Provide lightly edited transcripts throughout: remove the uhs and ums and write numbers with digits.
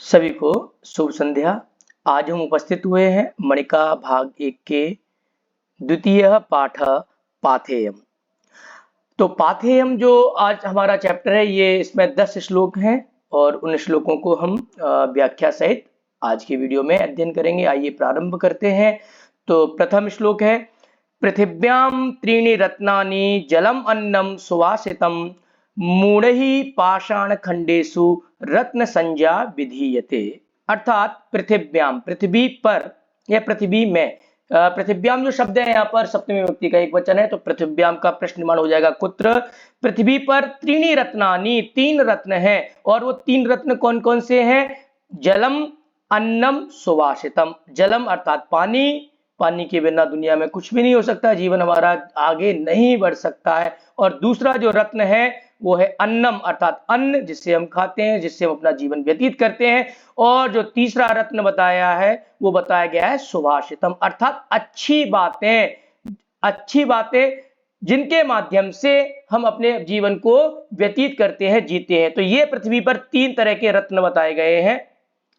सभी को शुभ संध्या। आज हम उपस्थित हुए हैं मणिका भाग 1 के द्वितीय पाठ पाथेयम। तो पाथेयम जो आज हमारा चैप्टर है, ये इसमें 10 श्लोक हैं और उन श्लोकों को हम व्याख्या सहित आज की वीडियो में अध्ययन करेंगे। आइए प्रारंभ करते हैं। तो प्रथम श्लोक है, पृथिव्याम त्रीणि रत्नानि जलम अन्नम सुवासितम मूढ़हि पाषाण खंडेषु रत्न संज्ञा विधीयते। अर्थात पृथिव्याम, पृथ्वी पर या पृथ्वी में। पृथिव्याम जो शब्द है यहाँ पर सप्तमी विभक्ति का एक वचन है, तो पृथिव्याम का प्रश्न निर्माण हो जाएगा कुत्र। पृथ्वी पर त्रीणि रत्नानि, 3 रत्न हैं, और वो 3 रत्न कौन कौन से हैं? जलम अन्नम सुवासितम। जलम अर्थात पानी, पानी के बिना दुनिया में कुछ भी नहीं हो सकता, जीवन हमारा आगे नहीं बढ़ सकता है। और दूसरा जो रत्न है वो है अन्नम, अर्थात अन्न जिससे हम खाते हैं, जिससे हम अपना जीवन व्यतीत करते हैं। और जो तीसरा रत्न बताया है वो बताया गया है सुभाषितम, अर्थात अच्छी बातें, अच्छी बातें जिनके माध्यम से हम अपने जीवन को व्यतीत करते हैं, जीते हैं। तो ये पृथ्वी पर 3 तरह के रत्न बताए गए हैं।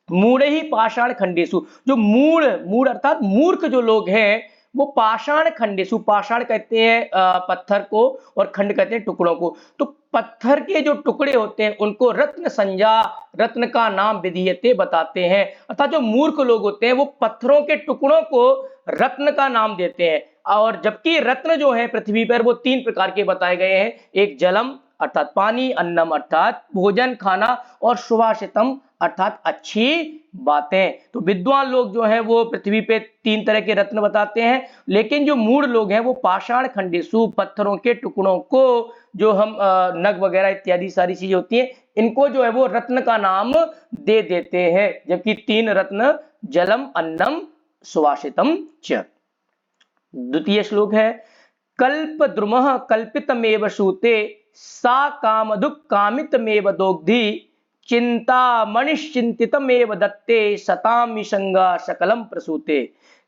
मूढ़हि पाषाण खंडेषु, जो मूढ़ अर्थात मूर्ख जो लोग हैं वो पाषाण खंडेषु, पाषाण कहते हैं पत्थर को, और खंड कहते हैं टुकड़ों को। तो पत्थर के जो टुकड़े होते हैं उनको रत्न संज्ञा, रत्न का नाम विधीयते बताते हैं। अर्थात जो मूर्ख लोग होते हैं वो पत्थरों के टुकड़ों को रत्न का नाम देते हैं। और जबकि रत्न जो है पृथ्वी पर वो 3 प्रकार के बताए गए हैं। एक जलम अर्थात पानी, अन्नम अर्थात भोजन खाना, और सुभाषितम अर्थात अच्छी बातें। तो विद्वान लोग जो हैं वो पृथ्वी पे 3 तरह के रत्न बताते हैं, लेकिन जो मूढ़ लोग हैं वो पाषाण खंडेषु, पत्थरों के टुकड़ों को, जो हम नग वगैरह इत्यादि सारी चीजें होती हैं, इनको जो है वो रत्न का नाम दे देते हैं। जबकि 3 रत्न जलम अन्नम सुभाषितम च। द्वितीय श्लोक है, कल्प द्रुमः कल्पितमेव सूते सा कामधुक् कामितमेव दोग्धि चिंता मणिश्चिंतितमेव दत्ते सताम संगा सकलम प्रसूते।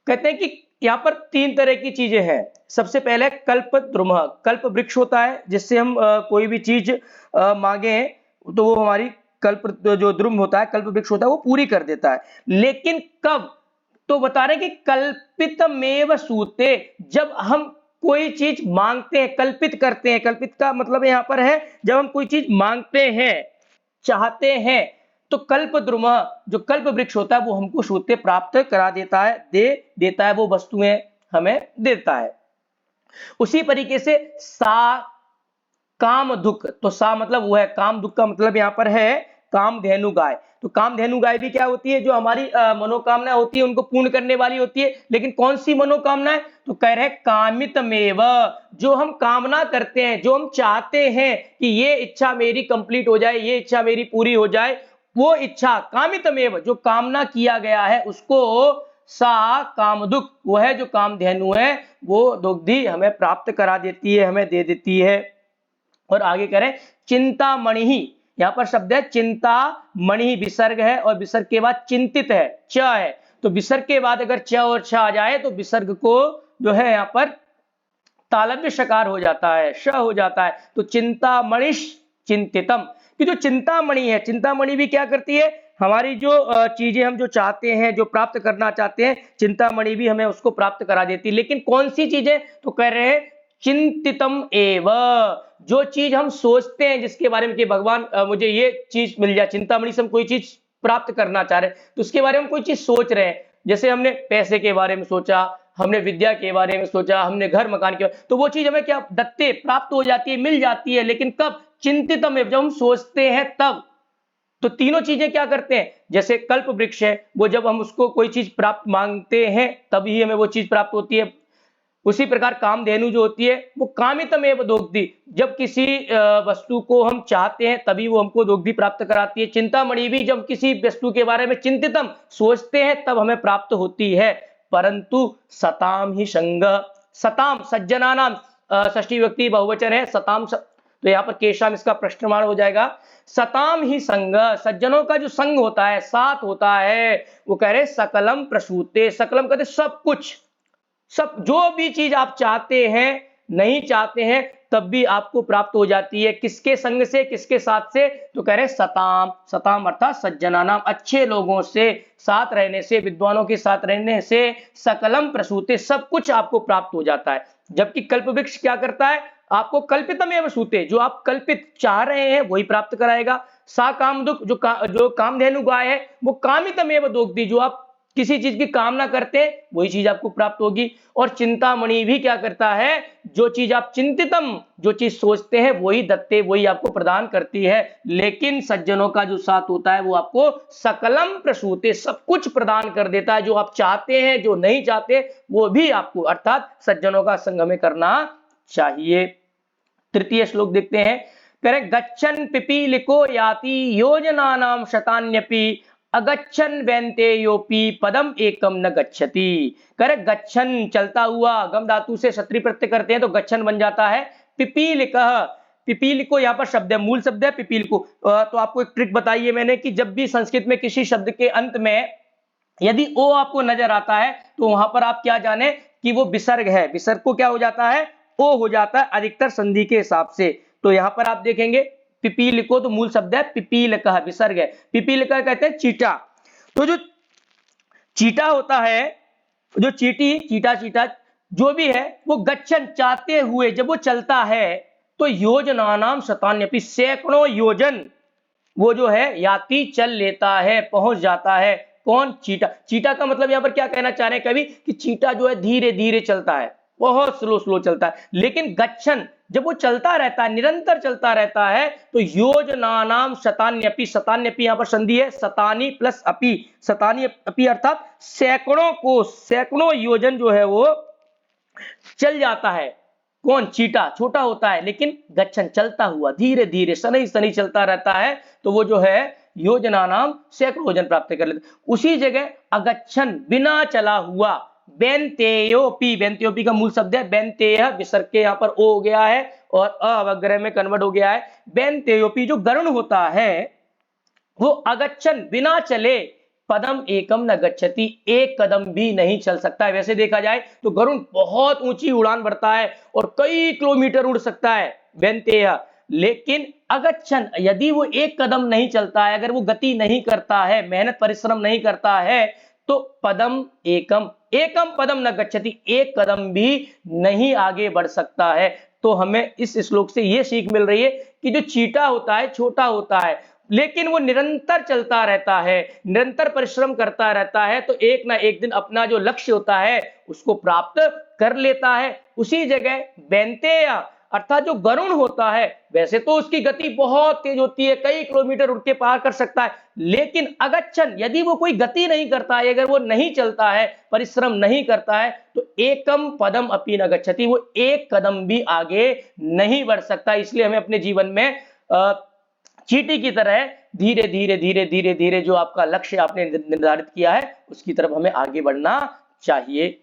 कहते हैं कि यहाँ पर 3 तरह की चीजें हैं। सबसे पहले कल्प द्रुमः, कल्प वृक्ष होता है जिससे हम कोई भी चीज मांगे तो वो हमारी कल्प जो द्रुम होता है, कल्प वृक्ष होता है, वो पूरी कर देता है। लेकिन कब? तो बता रहे कि कल्पितमेव सूते, जब हम कोई चीज मांगते हैं, कल्पित करते हैं। कल्पित का मतलब यहाँ पर है जब हम कोई चीज मांगते हैं, चाहते हैं, तो कल्प द्रुम, जो कल्प वृक्ष होता है वो हमको सूते प्राप्त करा देता है, दे देता है, वो वस्तुएं हमें देता है। उसी तरीके से सा काम दुख, तो सा मतलब वो है, काम दुख का मतलब यहाँ पर है कामधेनु गाय। तो कामधेनु गाय भी क्या होती है? जो हमारी मनोकामना होती है उनको पूर्ण करने वाली होती है। लेकिन कौन सी मनोकामना है? तो कह रहे कामितमेव, जो हम कामना करते हैं, जो हम चाहते हैं कि ये इच्छा मेरी कंप्लीट हो जाए, ये इच्छा मेरी पूरी हो जाए, वो इच्छा कामितमेव, जो कामना किया गया है उसको सा कामदुक, वो है जो कामधेनु है, वो दुग्धि हमें प्राप्त करा देती है, हमें दे देती है। और आगे करें चिंतामणि ही, यहां पर शब्द है चिंता मणि, विसर्ग है और विसर्ग के बाद चिंतित है, च है। तो विसर्ग के बाद अगर च और छ आ जाए तो विसर्ग को जो है यहां पर तालव्य शकार हो जाता है, श हो जाता है। तो चिंतामणिश चिंतितम, कि जो चिंतामणि है, चिंतामणि भी क्या करती है? हमारी जो चीजें हम जो चाहते हैं, जो प्राप्त करना चाहते हैं, चिंतामणि भी हमें उसको प्राप्त करा देती है। लेकिन कौन सी चीजें? तो कह रहे हैं चिंतितम एव, जो चीज हम सोचते हैं जिसके बारे में कि भगवान मुझे ये चीज मिल जाए, चिंतामणि से हम कोई चीज प्राप्त करना चाह रहे हैं तो उसके बारे में कोई चीज सोच रहे हैं। जैसे हमने पैसे के बारे में सोचा, हमने विद्या के बारे में सोचा, हमने घर मकान के, तो वो चीज हमें क्या दत्ते प्राप्त हो जाती है, मिल जाती है। लेकिन कब? चिंतितम एव, जब हम सोचते हैं तब। तो तीनों चीजें क्या करते हैं? जैसे कल्प वृक्ष है, वो जब हम उसको कोई चीज प्राप्त मांगते हैं तभी हमें वो चीज प्राप्त होती है। उसी प्रकार कामधेनु जो होती है वो कामितमेव दोग्धि, जब किसी वस्तु को हम चाहते हैं तभी वो हमको दोग्धि प्राप्त कराती है। चिंतामणि भी जब किसी वस्तु के बारे में चिंतितम सोचते हैं तब हमें प्राप्त होती है। परंतु सताम ही संग, सताम सज्जना नाम, षष्ठी विभक्ति बहुवचन है, सताम तो यहाँ पर केशाम इसका प्रश्नमान हो जाएगा। सताम ही संग, सज्जनों का जो संग होता है, साथ होता है, वो कह रहे सकलम प्रसूते, सकलम कहते सब कुछ, सब जो भी चीज आप चाहते हैं नहीं चाहते हैं तब भी आपको प्राप्त हो जाती है। किसके संग से, किसके साथ से? तो कह रहे हैं सताम, सताम अर्थात सज्जनानाम, अच्छे लोगों से साथ रहने से, विद्वानों के साथ रहने से सकलम प्रसूते, सब कुछ आपको प्राप्त हो जाता है। जबकि कल्प वृक्ष क्या करता है? आपको कल्पितमेव सूते, जो आप कल्पित चाह रहे हैं वही प्राप्त कराएगा। सा काम दुख, जो कामधेनु गाय है वो कामितमेव दोग्धी, जो आप किसी चीज की कामना करते हैं वही चीज आपको प्राप्त होगी। और चिंतामणि भी क्या करता है? जो चीज आप चिंतितम, जो चीज सोचते हैं वही दत्ते, वही आपको प्रदान करती है। लेकिन सज्जनों का जो साथ होता है वो आपको सकलम प्रसूते, सब कुछ प्रदान कर देता है। जो आप चाहते हैं, जो नहीं चाहते वो भी आपको, अर्थात सज्जनों का संग हमें करना चाहिए। तृतीय श्लोक देखते हैं। करें गच्छन पिपीलिको याति योजनानाम शतान्यपि अगच्छन व्यंतेयोपि पदम एकम न गच्छति। करे गच्छन चलता हुआ, गम धातु से क्षत्रि प्रत्यय करते हैं तो गच्छन बन जाता है। पिपीलिकः, पिपीलिको यहाँ पर शब्द है, मूल शब्द है पिपीलिको। तो आपको एक ट्रिक बताई है मैंने कि जब भी संस्कृत में किसी शब्द के अंत में यदि ओ आपको नजर आता है तो वहां पर आप क्या जाने कि वो विसर्ग है। विसर्ग को क्या हो जाता है? ओ हो जाता है अधिकतर संधि के हिसाब से। तो यहां पर आप देखेंगे पिपीलिको तो मूल शब्द है, पिपीलकः विसर्ग है। पिपीलकः कहते हैं चीटा। तो जो चीटा होता है, जो चीटी, चीटा चीटा जो भी है, वो गच्छन चाहते हुए जब वो चलता है तो योजनानाम शतान्यपि, सैकड़ों योजन वो जो है याति चल लेता है, पहुंच जाता है। कौन? चीटा। चीटा का मतलब यहां पर क्या कहना चाह रहे हैं कवि कि चीटा जो है धीरे धीरे चलता है, बहुत स्लो स्लो चलता है। लेकिन गच्छन जब वो चलता रहता है, निरंतर चलता रहता है, तो योजनानाम शतान्यपि, शतान्यपि यहां पर संधि है, शतानी प्लस अपि, शतानी अपि अर्थात सैकड़ों को, सैकड़ों योजन जो है वो चल जाता है। कौन? चीटा। छोटा होता है लेकिन गच्छन चलता हुआ धीरे धीरे शनि शनि चलता रहता है, तो वो जो है योजना नाम सैकड़ों योजन प्राप्त कर लेते। उसी जगह अगच्छन बिना चला हुआ, बेंतेयोपी, बेंतेयोपी का मूल शब्द है बेंतेय, विसर्ग के यहाँ पर ओ हो गया है और अवग्रह में कन्वर्ट हो गया है। बेंतेयोपी जो गरुण होता है वो अगच्छन बिना चले पदम एकम न गच्छति, एक कदम भी नहीं चल सकता है। वैसे देखा जाए तो गरुड़ बहुत ऊंची उड़ान भरता है और कई किलोमीटर उड़ सकता है बेंतेय, लेकिन अगच्छन यदि वो एक कदम नहीं चलता है, अगर वो गति नहीं करता है, मेहनत परिश्रम नहीं करता है, तो पदम एकम, एकम पदम न गच्छति, एक कदम भी नहीं आगे बढ़ सकता है। तो हमें इस श्लोक से ये सीख मिल रही है कि जो चीटा होता है छोटा होता है लेकिन वो निरंतर चलता रहता है, निरंतर परिश्रम करता रहता है, तो एक ना एक दिन अपना जो लक्ष्य होता है उसको प्राप्त कर लेता है। उसी जगह बेंतेय अर्थात जो गरुण होता है, वैसे तो उसकी गति बहुत तेज होती है, कई किलोमीटर उड़ के पार कर सकता है, लेकिन अगच्छन यदि वो कोई गति नहीं करता है, अगर वो नहीं चलता है, परिश्रम नहीं करता है, तो एकम पदम अपि न गच्छति, वो एक कदम भी आगे नहीं बढ़ सकता। इसलिए हमें अपने जीवन में चींटी की तरह धीरे धीरे धीरे धीरे धीरे जो आपका लक्ष्य आपने निर्धारित किया है उसकी तरफ हमें आगे बढ़ना चाहिए।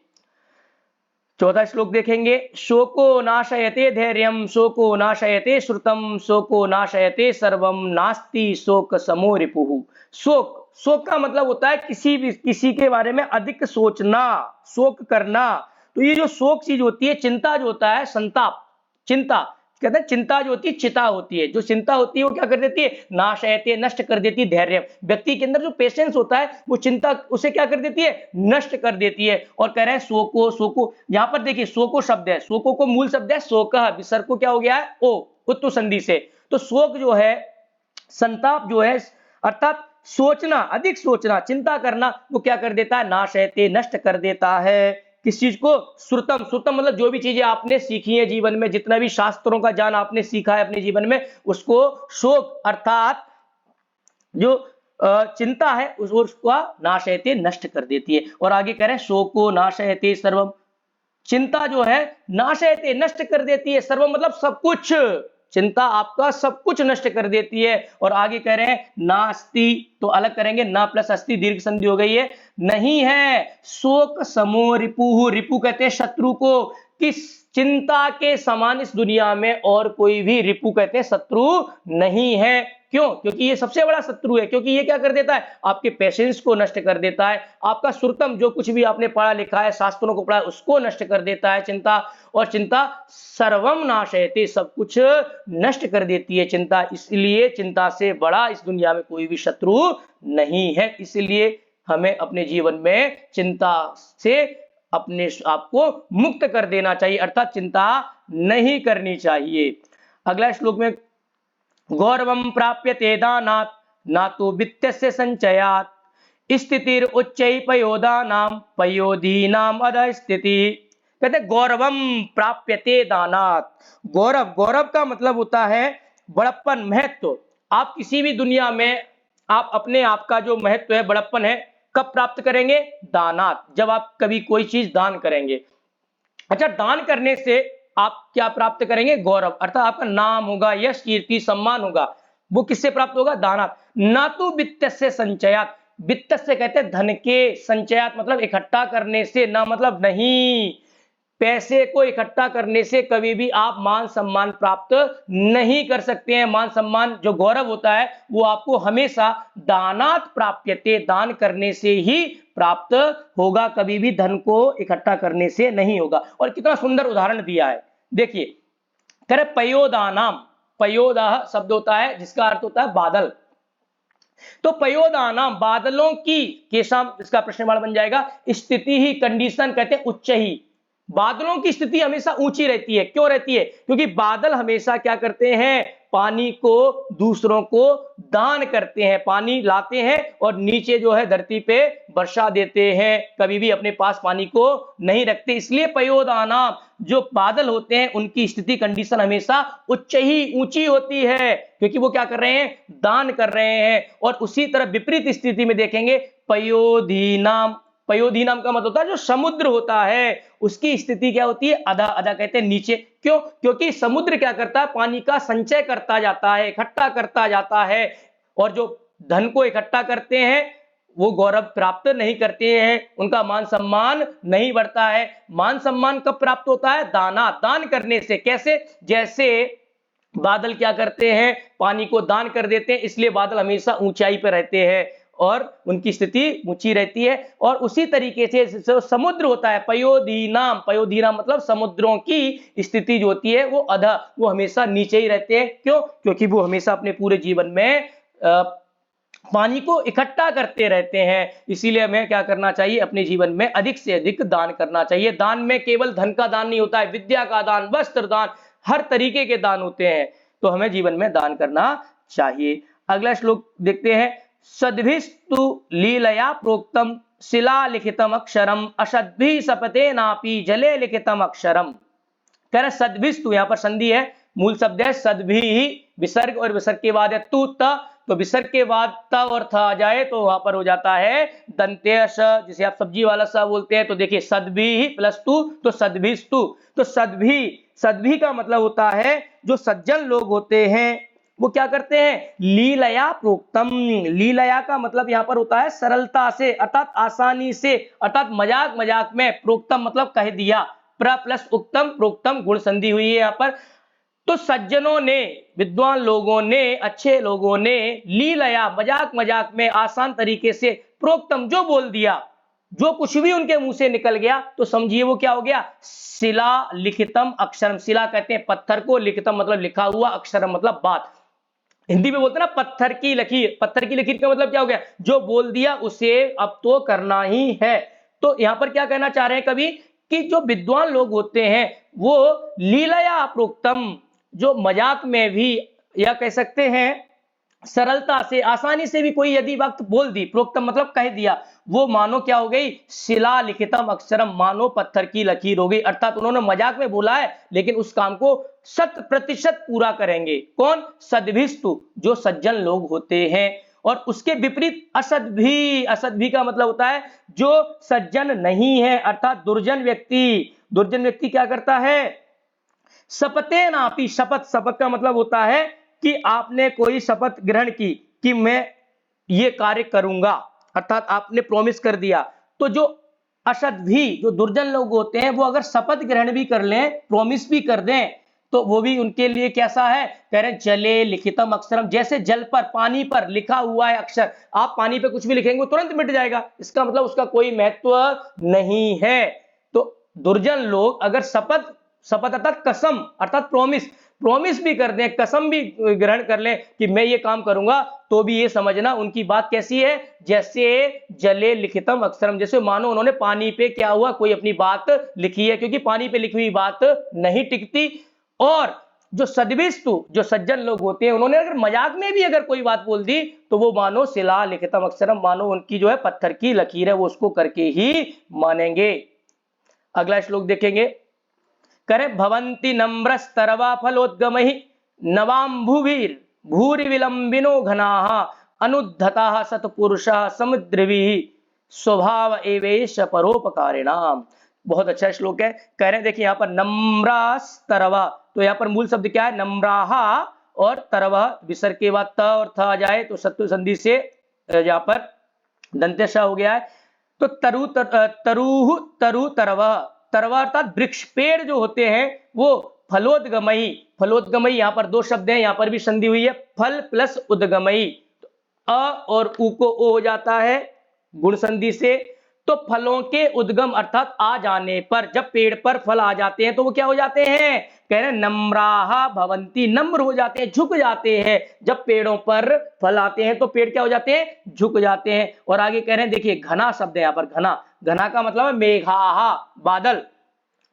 चौथा श्लोक देखेंगे। शोको नाशयते धैर्यम, शोको नाशयते श्रुतम, शोको नाशयते सर्वम, नास्ति शोक समो रिपुः। शोक, शोक का मतलब होता है किसी के बारे में अधिक सोचना, शोक करना। तो ये जो शोक चीज होती है, चिंता जो होता है, संताप, चिंता कहते हैं, चिंता जो होती है चिता होती है। जो चिंता होती है वो क्या कर देती है? नाशयते, नष्ट कर देती है धैर्य। व्यक्ति के अंदर जो पेशेंस होता है वो चिंता उसे क्या कर देती है? नष्ट कर देती है। और कह रहे हैं शोको, शोको यहां पर देखिए शोको शब्द है, शोको को मूल शब्द है शोकः, विसर्ग को क्या हो गया है? ओ, उत्तु संधि से। तो शोक जो है, संताप जो है अर्थात सोचना, अधिक सोचना, चिंता करना, वो क्या कर देता है? नाशयते, नष्ट कर देता है। किस चीज को? श्रुतम, श्रुतम मतलब जो भी चीजें आपने सीखी है जीवन में, जितना भी शास्त्रों का ज्ञान आपने सीखा है अपने जीवन में, उसको शोक अर्थात जो चिंता है उसका नाशयते, नष्ट कर देती है। और आगे कह रहे हैं शोको नाशयते सर्वम, चिंता जो है नाशयते, नष्ट कर देती है, सर्वम मतलब सब कुछ, चिंता आपका सब कुछ नष्ट कर देती है। और आगे कह रहे हैं नास्ति, तो अलग करेंगे, ना प्लस अस्ति दीर्घ संधि हो गई है, नहीं है शोक समो रिपुः, रिपु कहते हैं शत्रु को, कि चिंता के समान इस दुनिया में और कोई भी रिपु कहते हैं शत्रु नहीं है। क्यों? क्योंकि ये सबसे बड़ा शत्रु है, क्योंकि ये क्या कर देता है, आपके पेशेंस को नष्ट कर देता है, आपका सुरतम जो कुछ भी आपने पढ़ा लिखा है, शास्त्रों को पढ़ा है, उसको नष्ट कर देता है चिंता। और चिंता सर्वम नाशयते, सब कुछ नष्ट कर देती है चिंता। इसलिए चिंता से बड़ा इस दुनिया में कोई भी शत्रु नहीं है। इसलिए हमें अपने जीवन में चिंता से अपने आप को मुक्त कर देना चाहिए, अर्थात चिंता नहीं करनी चाहिए। अगला श्लोक में गौरवं प्राप्यते दानात् न तो वित्तस्य संचयात् स्थितिर उच्चै पयोदानां पयोधीनां अधः स्थिति। कहते गौरवम प्राप्यते दानात्। गौरव, गौरव का मतलब होता है बड़प्पन, महत्व। आप किसी भी दुनिया में आप अपने आप का जो महत्व है, बड़प्पन है, कब प्राप्त करेंगे? दानात्, जब आप कभी कोई चीज दान करेंगे। अच्छा, दान करने से आप क्या प्राप्त करेंगे? गौरव, अर्थात आपका नाम होगा, यश कीर्ति सम्मान होगा। वो किससे प्राप्त होगा? दानात्। ना तो वित्त से संचयात, वित्त से कहते हैं धन के, संचयात मतलब इकट्ठा करने से, ना मतलब नहीं। पैसे को इकट्ठा करने से कभी भी आप मान सम्मान प्राप्त नहीं कर सकते हैं। मान सम्मान, जो गौरव होता है, वो आपको हमेशा दानात् प्राप्यते, दान करने से ही प्राप्त होगा, कभी भी धन को इकट्ठा करने से नहीं होगा। और कितना सुंदर उदाहरण दिया है, देखिए, करे पयोदानाम, पयोदाह शब्द होता है जिसका अर्थ होता है बादल। तो पयोदानाम, बादलों की केशाम, इसका प्रश्नवान बन जाएगा, स्थिति ही, कंडीशन कहते हैं उच्च ही। बादलों की स्थिति हमेशा ऊंची रहती है। क्यों रहती है? क्योंकि बादल हमेशा क्या करते हैं, पानी को दूसरों को दान करते हैं, पानी लाते हैं और नीचे जो है धरती पे वर्षा देते हैं, कभी भी अपने पास पानी को नहीं रखते। इसलिए पयोदाना, जो बादल होते हैं, उनकी स्थिति, कंडीशन हमेशा उच्च ही, ऊंची होती है, क्योंकि वो क्या कर रहे हैं, दान कर रहे हैं। और उसी तरह विपरीत स्थिति में देखेंगे पयोधीनाम, पयोधीनाम का मतलब होता है जो समुद्र होता है, उसकी स्थिति क्या होती है, अधा, अधा कहते हैं नीचे। क्यों? क्योंकि समुद्र क्या करता है, पानी का संचय करता जाता है, इकट्ठा करता जाता है, और जो धन को इकट्ठा करते हैं वो गौरव प्राप्त नहीं करते हैं, उनका मान सम्मान नहीं बढ़ता है। मान सम्मान कब प्राप्त होता है? दाना, दान करने से। कैसे? जैसे बादल क्या करते हैं, पानी को दान कर देते हैं, इसलिए बादल हमेशा ऊंचाई पर रहते हैं और उनकी स्थिति ऊंची रहती है। और उसी तरीके से जो समुद्र होता है, पयोधीनाम, पयोधीनाम मतलब समुद्रों की स्थिति जो होती है वो अधा, वो हमेशा नीचे ही रहते हैं। क्यों? क्योंकि वो हमेशा अपने पूरे जीवन में पानी को इकट्ठा करते रहते हैं। इसीलिए हमें क्या करना चाहिए, अपने जीवन में अधिक से अधिक दान करना चाहिए। दान में केवल धन का दान नहीं होता है, विद्या का दान, वस्त्र दान, हर तरीके के दान होते हैं। तो हमें जीवन में दान करना चाहिए। अगला श्लोक देखते हैं, सद्भिस्तु लीलया प्रोक्तम शिला लिखितम अक्षरम असद्भि सपते नापि जले लिखितम अक्षरम। कह रहे सद्भिस्तु, यहां पर संधि है, मूल शब्द है सद्भि, विसर्ग और विसर्ग के बाद है तू त, तो विसर्ग के बाद त और थ आ जाए तो वहां पर हो जाता है दंत्य स, जिसे आप सब्जी वाला स बोलते हैं। तो देखिए सद्भि प्लस तू, तो सद्भिस्तु। तो सद्भि, सद्भि का मतलब होता है जो सज्जन लोग होते हैं वो क्या करते हैं, लीलया प्रोक्तम। लीलया का मतलब यहां पर होता है सरलता से, अर्थात आसानी से, अर्थात मजाक मजाक में, प्रोक्तम मतलब कह दिया, प्र प्लस उक्तम, प्रोक्तम गुण संधि हुई है यहां पर। तो सज्जनों ने, विद्वान लोगों ने, अच्छे लोगों ने लीलया, मजाक मजाक में, आसान तरीके से, प्रोक्तम जो बोल दिया, जो कुछ भी उनके मुंह से निकल गया, तो समझिए वो क्या हो गया, शिला लिखितम अक्षरम। शिला कहते हैं पत्थर को, लिखितम मतलब लिखा हुआ, अक्षरम मतलब बात। हिंदी में बोलते हैं ना पत्थर की लकीर, पत्थर की लकीर का मतलब क्या हो गया, जो बोल दिया उसे अब तो करना ही है। तो यहां पर क्या कहना चाह रहे हैं कवि, कि जो विद्वान लोग होते हैं वो लीलया प्रोक्तम, जो मजाक में भी, या कह सकते हैं सरलता से, आसानी से भी कोई यदि वक्त बोल दी, प्रोक्तम मतलब कह दिया, वो मानो क्या हो गई, शिला लिखितम अक्षरम, मानो पत्थर की लकीर हो गई। अर्थात उन्होंने मजाक में बोला है लेकिन उस काम को 100% पूरा करेंगे। कौन? सद्भिस्तु, जो सज्जन लोग होते हैं। और उसके विपरीत असद्भि, असद्भि का मतलब होता है जो सज्जन नहीं है, अर्थात दुर्जन व्यक्ति। दुर्जन व्यक्ति क्या करता है, शपथे नापी, शपथ, शपथ का मतलब होता है कि आपने कोई शपथ ग्रहण की कि मैं ये कार्य करूंगा, अर्थात आपने प्रॉमिस कर दिया। तो जो असद भी, जो दुर्जन लोग होते हैं, वो अगर शपथ ग्रहण भी कर लें, प्रॉमिस भी कर दें, तो वो भी उनके लिए कैसा है? कह रहे हैं जले लिखितम अक्षरम, जैसे जल पर, पानी पर लिखा हुआ है अक्षर, आप पानी पे कुछ भी लिखेंगे वो तुरंत मिट जाएगा, इसका मतलब उसका कोई महत्व नहीं है। तो दुर्जन लोग अगर शपथ, शपथ अर्थात कसम अर्थात प्रॉमिस, प्रॉमिस भी कर दें, कसम भी ग्रहण कर लें कि मैं ये काम करूंगा, तो भी ये समझना उनकी बात कैसी है? जैसे जले लिखितम अक्षरम, जैसे मानो उन्होंने पानी पे क्या हुआ, कोई अपनी बात लिखी है, क्योंकि पानी पे लिखी हुई बात नहीं टिकती। और जो सद्विस्तु, जो सज्जन लोग होते हैं, उन्होंने अगर मजाक में भी अगर कोई बात बोल दी, तो वो मानो शिला लिखितम अक्षरम, मानो उनकी जो है पत्थर की लकीर है, वो उसको करके ही मानेंगे। अगला श्लोक देखेंगे, करे भवंती नम्रस्तरवा फलोद्गमहि नवाम्भुवीर भूरि विलंबिनो घनाः अनुद्धताः सत्पुरुषः समुद्रभिः स्वभाव एवेश परोपकारिणाम। बहुत अच्छा श्लोक है। कह रहे हैं देखिए यहाँ पर नम्रास्तरवा, तो यहाँ पर मूल शब्द क्या है? नम्राहा, और तरवा विसर्ग के बाद त और थ आ जाए तो सत्व संधि से यहाँ पर दंत्यश हो गया है। तो तरुह तरु तरवा, तरवा अर्थात वृक्ष, पेड़ जो होते हैं वो फलोदगमयी, फलोदगमयी यहाँ पर दो शब्द हैं, यहाँ पर भी संधि हुई है, फल प्लस उद्गमयी, अ और उ को ओ हो जाता है गुण संधि से। तो फलों के उद्गम अर्थात आ जाने पर, जब पेड़ पर फल आ जाते हैं तो वो क्या हो जाते हैं? कह रहे हैं नम्राहा भवंती, नम्र हो जाते हैं, झुक जाते हैं। जब पेड़ों पर फल आते हैं तो पेड़ क्या हो जाते हैं? झुक जाते हैं। और आगे कह रहे हैं देखिए घना शब्द है यहाँ पर, घना, घना का मतलब है मेघाहा, बादल।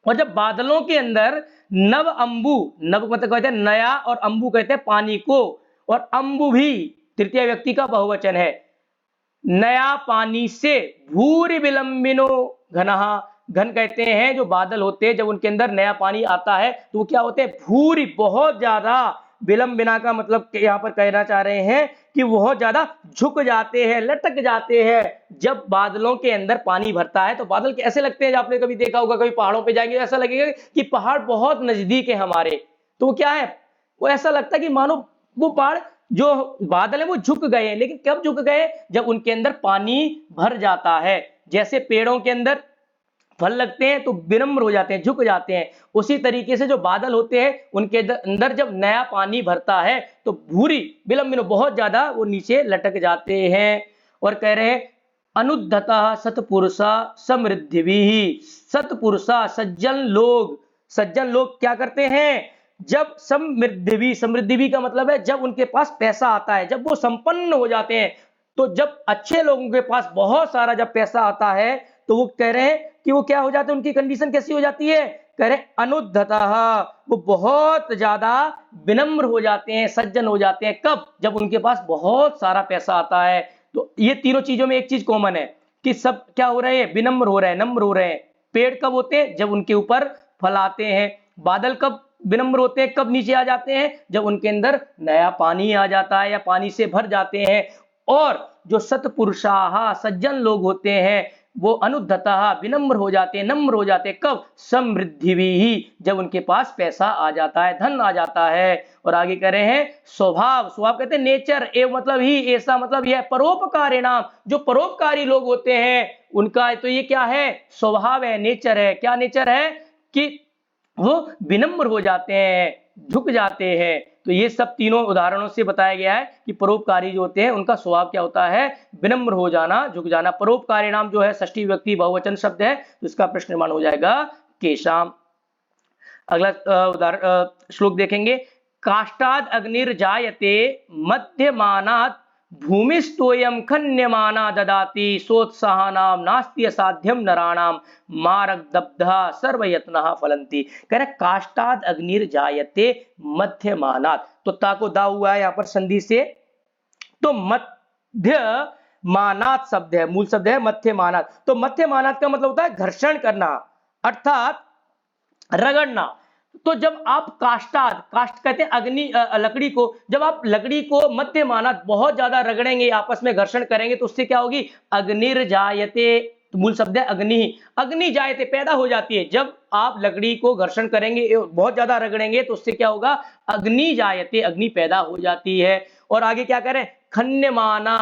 और जब बादलों के अंदर नव अंबु, नव मतलब कहते हैं नया, और अंबु कहते हैं पानी को, और अंबु भी तृतीय व्यक्ति का बहुवचन है, नया पानी से भूरि विलंबिनो घनहा, घन कहते हैं जो बादल होते हैं, जब उनके अंदर नया पानी आता है तो वो क्या होते हैं? भूरि, बहुत ज्यादा, विलंबिना का मतलब यहाँ पर कहना चाह रहे हैं कि बहुत ज्यादा झुक जाते हैं, लटक जाते हैं। जब बादलों के अंदर पानी भरता है तो बादल कैसे लगते हैं? आपने कभी देखा होगा, कभी पहाड़ों पे जाएंगे ऐसा लगेगा कि पहाड़ बहुत नजदीक है हमारे, तो वो क्या है? वो ऐसा लगता है कि मानो वो पहाड़, जो बादल है वो झुक गए हैं। लेकिन कब झुक गए? जब उनके अंदर पानी भर जाता है। जैसे पेड़ों के अंदर फल लगते हैं तो विनम्र हो जाते हैं, झुक जाते हैं, उसी तरीके से जो बादल होते हैं उनके अंदर जब नया पानी भरता है तो भूरी विलंबिनो, बहुत ज्यादा वो नीचे लटक जाते हैं। और कह रहे हैं अनुद्धता सत्पुरुषा समृद्धि भी, सत्पुरुषा सज्जन लोग, सज्जन लोग क्या करते हैं? जब समृद्धि भी, समृद्धि भी का मतलब है जब उनके पास पैसा आता है, जब वो संपन्न हो जाते हैं, तो जब अच्छे लोगों के पास बहुत सारा जब पैसा आता है तो वो कह रहे हैं कि वो क्या हो जाते हैं? उनकी कंडीशन कैसी हो जाती है? कह रहे अनुद्धतः, वो बहुत ज्यादा विनम्र हो जाते हैं, सज्जन हो जाते हैं। कब? जब उनके पास बहुत सारा पैसा आता है। तो ये तीनों चीजों में एक चीज कॉमन है कि सब क्या हो रहे हैं? विनम्र हो रहे हैं, नम्र हो रहे हैं। पेड़ कब होते हैं? जब उनके ऊपर फल आते हैं। बादल कब विनम्र होते हैं, कब नीचे आ जाते हैं? जब उनके अंदर नया पानी आ जाता है या पानी से भर जाते हैं। और जो सत्पुरुषाः, सज्जन लोग होते हैं, वो अनुद्धतः, विनम्र हो जाते हैं, नम्र हो जाते हैं। कब? समृद्धि भी, जब उनके पास पैसा आ जाता है, धन आ जाता है। और आगे कह रहे हैं स्वभाव, स्वभाव कहते हैं नेचर, ए मतलब ही, ऐसा मतलब यह, परोपकारिणाम, जो परोपकारी लोग होते हैं उनका तो ये क्या है? स्वभाव है, नेचर है। क्या नेचर है? कि वो विनम्र हो जाते हैं, झुक जाते हैं। तो ये सब तीनों उदाहरणों से बताया गया है कि परोपकारी जो होते हैं उनका स्वभाव क्या होता है? विनम्र हो जाना, झुक जाना। परोपकारी नाम जो है षष्ठी विभक्ति बहुवचन शब्द है, तो इसका प्रश्न निर्माण हो जाएगा केशाम। अगला उदाहरण श्लोक देखेंगे, काष्ठाद अग्निर्जायते मध्यमानात् भूमिस्तोयम खन्यमाना ददाति सोत्साहनाम नास्ति असाध्यम नराणाम मारगदब्धा सर्वयत्नः फलन्ति। कह रहे काष्ठाद अग्निर्जायते मध्यमानात्, तो ता को दा हुआ है यहाँ पर संधि से, तो मध्य मानात शब्द है, मूल शब्द है मध्य मानात। तो मध्य मानात का मतलब होता है घर्षण करना, अर्थात रगड़ना। तो जब आप काष्ठाद, काष्ठ कहते हैं अग्नि, लकड़ी को, जब आप लकड़ी को मध्य मानात बहुत ज्यादा रगड़ेंगे, आपस में घर्षण करेंगे, तो उससे क्या होगी? अग्निर्जायते, तो मूल शब्द है अग्नि, अग्नि जायते, पैदा हो जाती है। जब आप लकड़ी को घर्षण करेंगे, बहुत ज्यादा रगड़ेंगे, तो उससे क्या होगा? अग्नि जायते, अग्नि पैदा हो जाती है। और आगे क्या करें? खन्यमाना,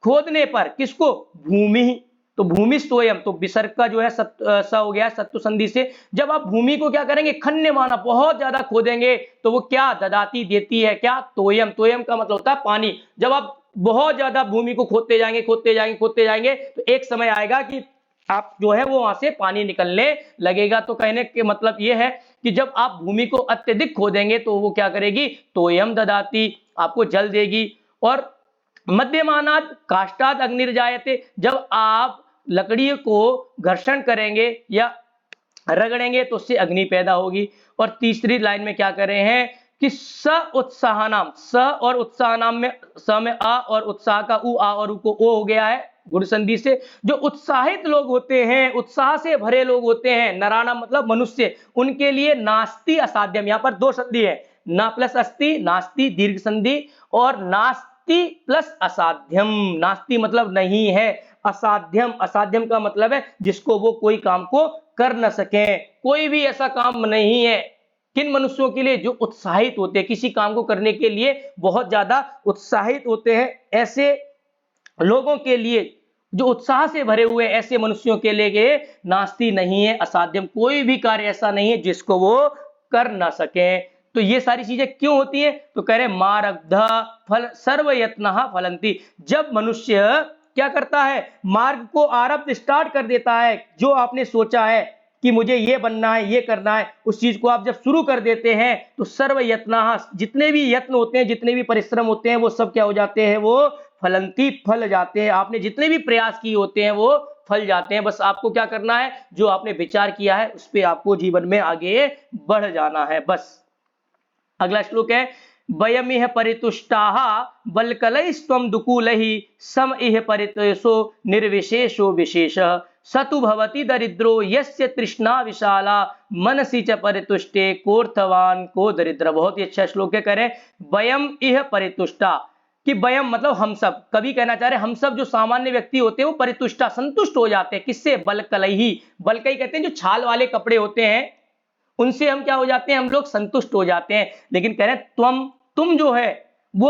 खोदने पर, किसको? भूमि, तो भूमिस्तोयम, तो विसर्ग का जो है स हो गया सत्व संधि से। जब आप भूमि को क्या करेंगे, खन्यमाना, बहुत ज्यादा खोदेंगे, तो वो क्या ददाती, देती है, क्या, तोयम। तोयम का मतलब होता है पानी। जब आप बहुत ज्यादा भूमि को खोदते जाएंगे, खोदते जाएंगे, खोदते जाएंगे, तो एक समय आएगा कि आप जो है वो वहां से पानी निकलने लगेगा। तो कहने के मतलब ये है कि जब आप भूमि को अत्यधिक खोदेंगे तो वो क्या करेगी, तोयम ददाती, आपको जल देगी। और मध्यमानात काष्ठाद अग्निर्जायते, जब आप लकड़ी को घर्षण करेंगे या रगड़ेंगे तो उससे अग्नि पैदा होगी। और तीसरी लाइन में क्या कर रहे हैं कि स उत्साह नाम, स और उत्साह नाम में स में आ और उत्साह का उ, आ और उ को ओ हो गया है गुण संधि से। जो उत्साहित लोग होते हैं, उत्साह से भरे लोग होते हैं, नराणाम मतलब मनुष्य, उनके लिए नास्ति असाध्यम, यहाँ पर दो संधि है, ना प्लस अस्ति, नास्ति दीर्घ संधि, और नास्ति प्लस असाध्यम। नास्ति मतलब नहीं है, असाध्यम, असाध्यम का मतलब है जिसको वो कोई काम को कर न सके। कोई भी ऐसा काम नहीं है। किन मनुष्यों के लिए, जो उत्साहित होते हैं, किसी काम को करने के लिए बहुत ज्यादा उत्साहित होते हैं, ऐसे लोगों के लिए, जो उत्साह से भरे हुए ऐसे मनुष्यों के लिए नास्ति नहीं है, असाध्यम, कोई भी कार्य ऐसा नहीं है जिसको वो कर ना सके। तो ये सारी चीजें क्यों होती है, तो कह रहे मार्गध फल सर्व यत्न फलंती। जब मनुष्य क्या करता है, मार्ग को आरंभ स्टार्ट कर देता है, जो आपने सोचा है कि मुझे ये बनना है, ये करना है, उस चीज को आप जब शुरू कर देते हैं तो सर्व यत्न, जितने भी यत्न होते हैं, जितने भी परिश्रम होते हैं, वो सब क्या हो जाते हैं, वो फलंती, फल जाते हैं। आपने जितने भी प्रयास किए होते हैं वो फल जाते हैं। बस आपको क्या करना है, जो आपने विचार किया है उस पे आपको जीवन में आगे बढ़ जाना है बस। अगला श्लोक है, वयमिह परितुष्टाः बलकलैस्त्वं दुकूलैः सम इह परितोषो निर्विशेषो विशेषः सतु भवति दरिद्रो यस्य तृष्णा विशाला मनसि च परितुष्टे कोर्थवान को दरिद्र। बहुत ही अच्छा श्लोक है। करें वयम इह परितुष्टा, कि वयम मतलब हम सब, कभी कहना चाह रहे हम सब जो सामान्य व्यक्ति होते हैं वो परितुष्टा, संतुष्ट हो जाते हैं। किससे, बलकलैहि, बलकई कहते हैं जो छाल वाले कपड़े होते हैं, उनसे हम क्या हो जाते हैं, हम लोग संतुष्ट हो जाते हैं। लेकिन कह रहे हैं तुम जो है वो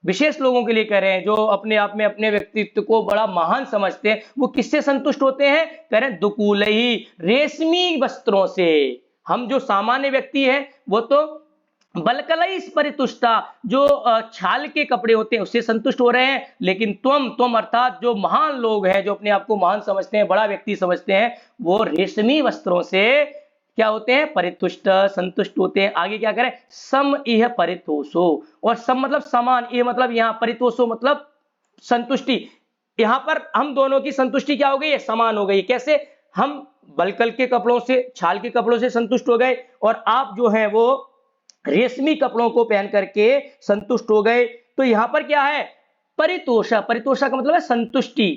विशेष लोगों के लिए कह रहे हैं, जो अपने आप में अपने व्यक्तित्व को बड़ा महान समझते हैं, वो किससे संतुष्ट होते हैं, कह रहे हैं दुकूलही, रेशमी वस्त्रों से। हम जो सामान्य व्यक्ति हैं वो तो बलकलई परितुष्टा, जो छाल के कपड़े होते हैं उससे संतुष्ट हो रहे हैं। लेकिन तुम अर्थात जो महान लोग हैं, जो अपने आप को महान समझते हैं, बड़ा व्यक्ति समझते हैं, वो रेशमी वस्त्रों से क्या होते हैं, परितुष्ट, संतुष्ट होते हैं। आगे क्या करें, सम इह परितोषो, और सम मतलब समान, ये मतलब यहाँ परितोषो मतलब संतुष्टि। यहाँ पर हम दोनों की संतुष्टि क्या हो गई है, समान हो गई। कैसे, हम बलकल के कपड़ों से, छाल के कपड़ों से संतुष्ट हो गए, और आप जो है वो रेशमी कपड़ों को पहन करके संतुष्ट हो गए। तो यहां पर क्या है, परितोषा, परितोषा का मतलब है संतुष्टि,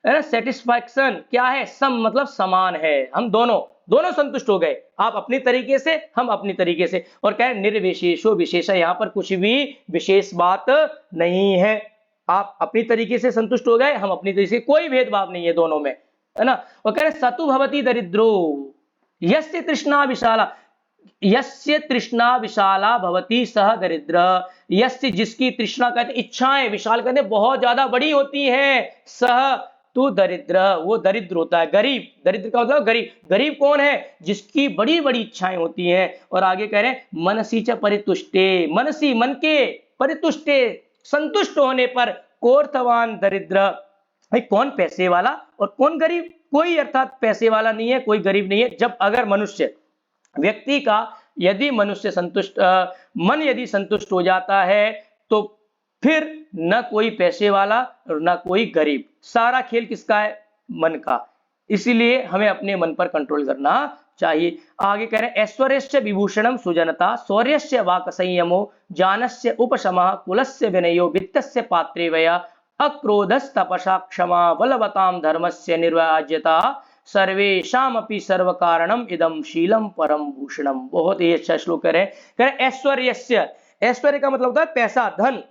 है ना, सेटिस्फैक्शन। क्या है, सम मतलब समान है, हम दोनों दोनों संतुष्ट हो गए, आप अपनी तरीके से, हम अपनी तरीके से। और क्या है, निर्विशेषो विशेष, यहां पर कुछ भी विशेष बात नहीं है, आप अपनी तरीके से संतुष्ट हो गए, हम अपनी तरीके से, कोई भेदभाव नहीं है दोनों में, है ना। और कह रहे सतु भवति दरिद्रो यस्य तृष्णा विशाला, यस्य तृष्णा विशाला भवती सह दरिद्र, यस्य जिसकी तृष्णा कहते इच्छाएं, विशाल कहते बहुत ज्यादा बड़ी होती है, सह तो दरिद्र, वो दरिद्र होता है, गरीब, दरिद्र का मतलब गरीब। गरीब कौन है, जिसकी बड़ी बड़ी इच्छाएं होती हैं। और आगे कह रहे हैं मनसी च परितुष्टे, मनसी मन के, परितुष्टे संतुष्ट होने पर, कोर्थवान दरिद्र, भाई कौन पैसे वाला और कौन गरीब, कोई अर्थात पैसे वाला नहीं है, कोई गरीब नहीं है। जब अगर मनुष्य, व्यक्ति का यदि मनुष्य संतुष्ट, मन यदि संतुष्ट हो जाता है, तो फिर न कोई पैसे वाला और न कोई गरीब, सारा खेल किसका है, मन का। इसीलिए हमें अपने मन पर कंट्रोल करना चाहिए। आगे कह रहे हैं ऐश्वर्यस्य विभूषणम सुजनता शौर्यस्य वाक संयमो जानस्य उपशमः कुलस्य विनयो वित्तस्य पात्रे वया अक्रोधस्तपसा क्षमा बलवताम धर्मस्य निर्वाज्यता सर्वेशामपि सर्व कारणम इदम शीलम परम भूषणम। बहुत ही अच्छा श्लोक है। ऐश्वर्यस्य, ऐश्वर्य का मतलब होता है पैसा, धन।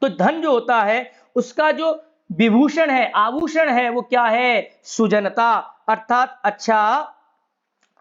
तो धन जो होता है उसका जो विभूषण है, आभूषण है, वो क्या है, सुजनता, अर्थात अच्छा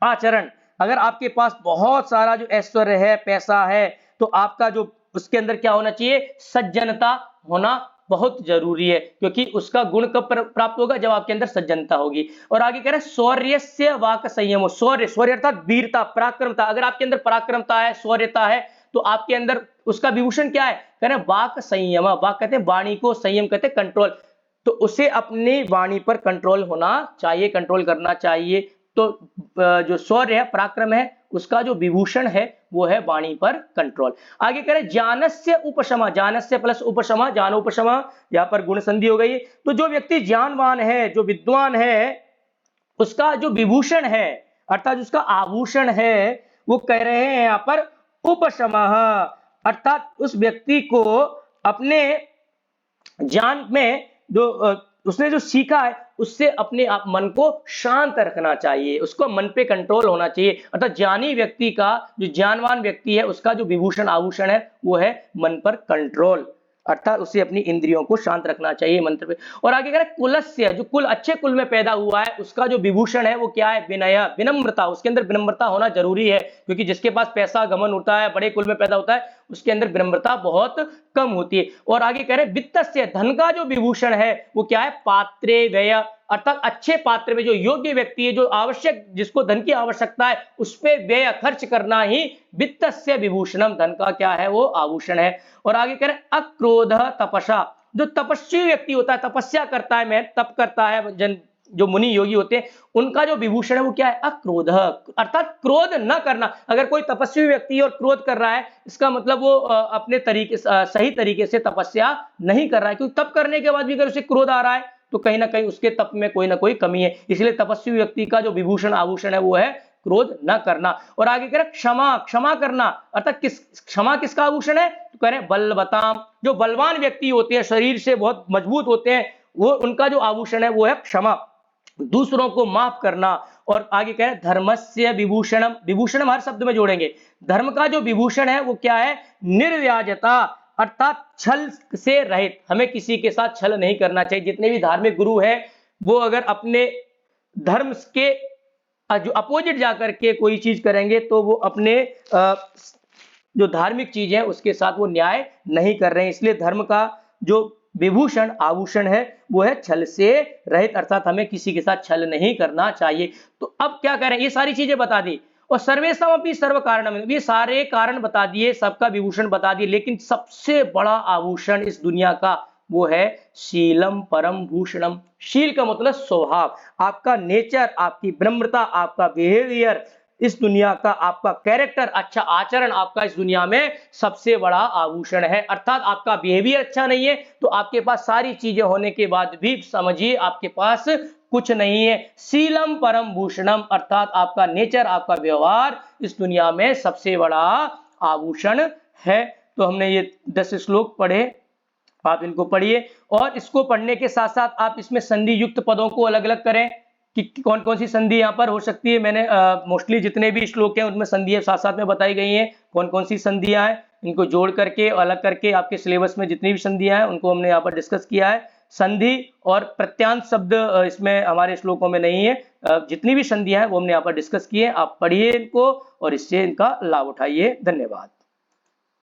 आचरण। अगर आपके पास बहुत सारा जो ऐश्वर्य है, पैसा है, तो आपका जो उसके अंदर क्या होना चाहिए, सज्जनता होना बहुत जरूरी है, क्योंकि उसका गुण कब प्राप्त होगा, जब आपके अंदर सज्जनता होगी। और आगे कह रहे हैं शौर्यस्य वाक संयमो, शौर्य, शौर्य अर्थात वीरता, पराक्रमता। अगर आपके अंदर पराक्रमता है, शौर्यता है, तो आपके अंदर उसका विभूषण क्या है, कह रहे हैं वाक संयम। वाक कहते हैं वाणी को, संयम कहते हैं कंट्रोल। तो उसे अपनी वाणी पर कंट्रोल होना चाहिए, कंट्रोल करना चाहिए। तो जो शौर्य है, पराक्रम है, उसका जो विभूषण है वो है वाणी पर कंट्रोल। आगे कह रहे ज्ञानस्य उपशमा, ज्ञानस्य प्लस उपशमा, ज्ञानोपशमा, यहाँ पर गुण संधि हो गई। तो जो व्यक्ति ज्ञानवान है, जो विद्वान है, उसका जो विभूषण है अर्थात उसका आभूषण है, वो कह रहे हैं यहाँ पर उपशमः, अर्थात उस व्यक्ति को अपने ज्ञान में जो उसने जो सीखा है उससे अपने आप मन को शांत रखना चाहिए, उसको मन पे कंट्रोल होना चाहिए। अर्थात ज्ञानी व्यक्ति का, जो ज्ञानवान व्यक्ति है, उसका जो विभूषण आभूषण है वो है मन पर कंट्रोल, अर्थात उसे अपनी इंद्रियों को शांत रखना चाहिए मंत्र पे। और आगे कह रहे कुलस्य, जो कुल अच्छे कुल में पैदा हुआ है, उसका जो विभूषण है वो क्या है, विनय, विनम्रता। उसके अंदर विनम्रता होना जरूरी है, क्योंकि जिसके पास पैसा गमन होता है, बड़े कुल में पैदा होता है, उसके अंदर विनम्रता बहुत कम होती है। और आगे कह रहे वित्तस्य, धन का जो विभूषण है वो क्या है, पात्रे व्यय, अर्थात अच्छे पात्र में जो योग्य व्यक्ति है, जो आवश्यक, जिसको धन की आवश्यकता है, उस पे व्यय, खर्च करना ही वित्तस्य विभूषणम, धन का क्या है, वो आभूषण है। और आगे कह रहे अक्रोध तपसा, जो तपस्वी व्यक्ति होता है, तपस्या करता है, मैं तप करता है, जन जो मुनि योगी होते हैं, उनका जो विभूषण है वो क्या है, अक्रोध, अर्थात क्रोध न करना। अगर कोई तपस्वी व्यक्ति है और क्रोध कर रहा है, इसका मतलब वो अपने तरीके सही तरीके से तपस्या नहीं कर रहा है, क्योंकि तप करने के बाद भी अगर उसे क्रोध आ रहा है तो कहीं ना कहीं उसके तप में कोई ना कोई कमी है। इसलिए तपस्वी व्यक्ति का जो विभूषण आभूषण है वो है क्रोध न करना। और आगे कह रहे क्षमा, क्षमा करना, अर्थात क्षमा किसका आभूषण है, तो कह रहे बलवताम, जो बलवान व्यक्ति होते हैं, शरीर से बहुत मजबूत होते हैं, वो उनका जो आभूषण है वो है क्षमा, दूसरों को माफ करना। और आगे कह रहे धर्मस्य विभूषणम, विभूषणम हर शब्द में जोड़ेंगे, धर्म का जो विभूषण है वो क्या है, निर्व्याजता, अर्थात छल से रहित, हमें किसी के साथ छल नहीं करना चाहिए। जितने भी धार्मिक गुरु हैं वो अगर अपने धर्म के जो अपोजिट जाकर के कोई चीज करेंगे तो वो अपने जो धार्मिक चीज है उसके साथ वो न्याय नहीं कर रहे हैं। इसलिए धर्म का जो विभूषण आभूषण है वो है छल से रहित, अर्थात हमें किसी के साथ छल नहीं करना चाहिए। तो अब क्या कह रहे हैं, ये सारी चीजें बता दी, और सर्वेशम अपनी सर्व कारणम, ये सारे कारण बता दिए, सबका विभूषण बता दिए, लेकिन सबसे बड़ा आभूषण इस दुनिया का वो है शीलम परम भूषणम। शील का मतलब स्वभाव, आपका नेचर, आपकी विनम्रता, आपका बिहेवियर, इस दुनिया का आपका कैरेक्टर, अच्छा आचरण आपका इस दुनिया में सबसे बड़ा आभूषण है। अर्थात आपका बिहेवियर अच्छा नहीं है तो आपके पास सारी चीजें होने के बाद भी समझिए आपके पास कुछ नहीं है। शीलम परम भूषणम, अर्थात आपका नेचर, आपका व्यवहार इस दुनिया में सबसे बड़ा आभूषण है। तो हमने ये 10 श्लोक पढ़े, आप इनको पढ़िए, और इसको पढ़ने के साथ साथ आप इसमें संधि युक्त पदों को अलग अलग करें कि कौन कौन सी संधि यहाँ पर हो सकती है। मैंने मोस्टली जितने भी श्लोक हैं उनमें संधियां साथ साथ में बताई गई हैं, कौन कौन सी संधियां हैं, इनको जोड़ करके अलग करके आपके सिलेबस में जितनी भी संधियां हैं उनको हमने यहाँ पर डिस्कस किया है। संधि और प्रत्यांत शब्द इसमें हमारे श्लोकों में नहीं है, जितनी भी संधियां हैं वो हमने यहाँ पर डिस्कस की है। आप पढ़िए इनको और इससे इनका लाभ उठाइए। धन्यवाद।